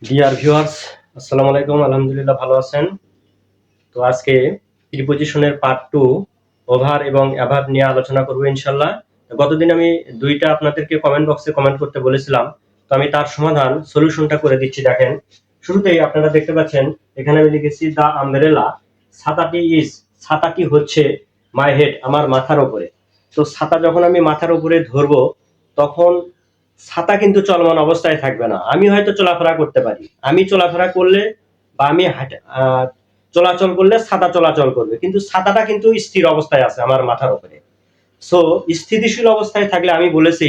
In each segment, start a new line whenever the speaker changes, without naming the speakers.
Dear viewers, আসসালামু আলাইকুম। আলহামদুলিল্লাহ ভালো আছেন। তো আজকে প্রিপজিশনের পার্ট 2 ওভার এবং অ্যাভাব নিয়ে আলোচনা করব ইনশাআল্লাহ। গতদিন আমি দুইটা আপনাদেরকে কমেন্ট বক্সে কমেন্ট করতে বলেছিলাম, তো আমি তার সমাধান সলিউশনটা করে দিচ্ছি। দেখেন, শুরুতেই আপনারা দেখতে পাচ্ছেন এখানে আমি লিখেছি দা আমব্রেলা, ছাতাটি হচ্ছে মাই হেড, আমার মাথার উপরে। তো ছাতা যখন আমি মাথার উপরে ধরবো তখন ছাতা কিন্তু চলমান অবস্থায় থাকবে না। আমি হয়তো চলাফেরা করতে পারি, আমি চলাফেরা করলে বা আমি চলাচল করলে ছাতা চলাচল করবে, কিন্তু ছাতাটা কিন্তু স্থির অবস্থায় আছে আমার মাথার উপরে। সো স্থিতিশীল অবস্থায় থাকলে আমি বলেছি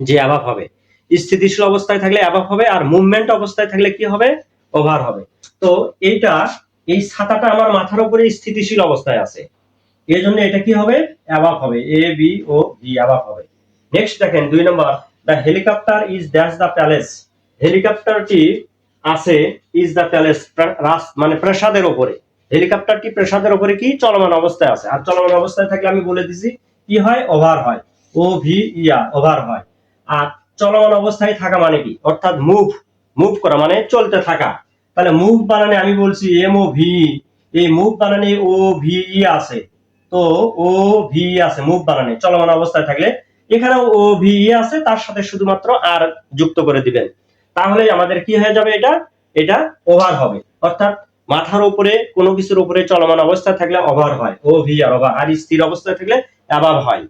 যে অ্যাভাব হবে, স্থিতিশীল অবস্থায় থাকলে অ্যাভাব হবে, আর মুভমেন্ট অবস্থায় থাকলে কি হবে? ওভার হবে। তো এই ছাতাটা আমার মাথার উপরে স্থিতিশীল অবস্থায় আছে, এই জন্য এটা কি হবে? অ্যাভাব হবে। এ বি ও ভি, অ্যাভাব হবে। নেক্সট দেখেন 2 নম্বর, the helicopter is dash the palace. হেলিকপ্টারটি আছে ইজ দ্য প্যালেস, মানে প্রাসাদের উপরে। হেলিকপ্টারটি প্রাসাদের উপরে কি চলমান অবস্থায় আছে, আর চলমান অবস্থায় থাকলে আমি বলে দিছি কি হয়? ওভার হয়। ও ভি ইয়া, ওভার হয়। আর চলমান অবস্থায় থাকা মানে কি? অর্থাৎ মুভ করা মানে চলতে থাকা। তাহলে মুভ বানানে আমি বলছি এম ও ভি, এই মুভ বানানে ও ভি ই আছে। তো ও ভি আছে মুভ বানানে চলমান অবস্থায় থাকলে, এখানেও ও ভি আছে, তার সাথে শুধুমাত্র আর যুক্ত করে দিবেন, তাহলে আমাদের কি হয়ে যাবে? এটা ওভার হবে। অর্থাৎ মাথার উপরে কোনো কিছুর উপরে চলমান অবস্থায় থাকলে ওভার হয়, ও ভি আর ওভার, আর স্থির অবস্থায় থাকলে অ্যাবাভ হয়।